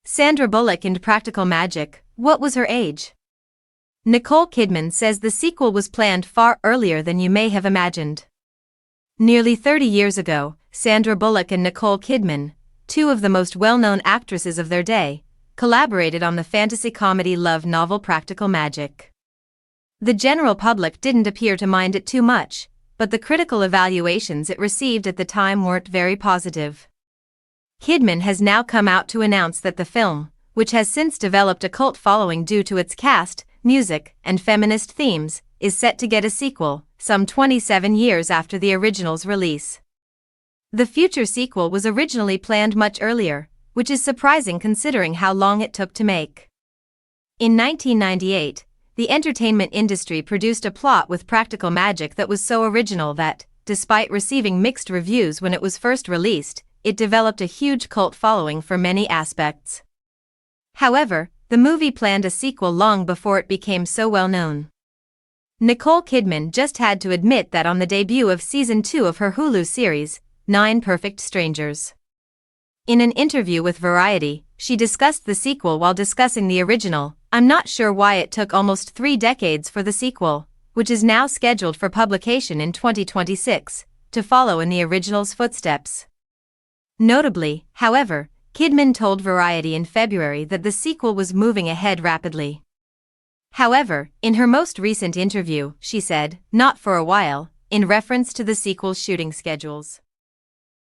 Sandra Bullock in Practical Magic, what was her age? Nicole Kidman says the sequel was planned far earlier than you may have imagined. Nearly 30 years ago, Sandra Bullock and Nicole Kidman, two of the most well-known actresses of their day, collaborated on the fantasy comedy love novel Practical Magic. The general public didn't appear to mind it too much, but the critical evaluations it received at the time weren't very positive. Kidman has now come out to announce that the film, which has since developed a cult following due to its cast, music, and feminist themes, is set to get a sequel, some 27 years after the original's release. The future sequel was originally planned much earlier, which is surprising considering how long it took to make. In 1998, the entertainment industry produced a plot with Practical Magic that was so original that, despite receiving mixed reviews when it was first released, it developed a huge cult following for many aspects. However, the movie planned a sequel long before it became so well known. Nicole Kidman just had to admit that on the debut of Season 2 of her Hulu series, 9 Perfect Strangers. In an interview with Variety, she discussed the sequel while discussing the original. "I'm not sure why it took almost 3 decades for the sequel, which is now scheduled for publication in 2026, to follow in the original's footsteps." Notably, however, Kidman told Variety in February that the sequel was moving ahead rapidly. However, in her most recent interview, she said, "Not for a while," in reference to the sequel's shooting schedules.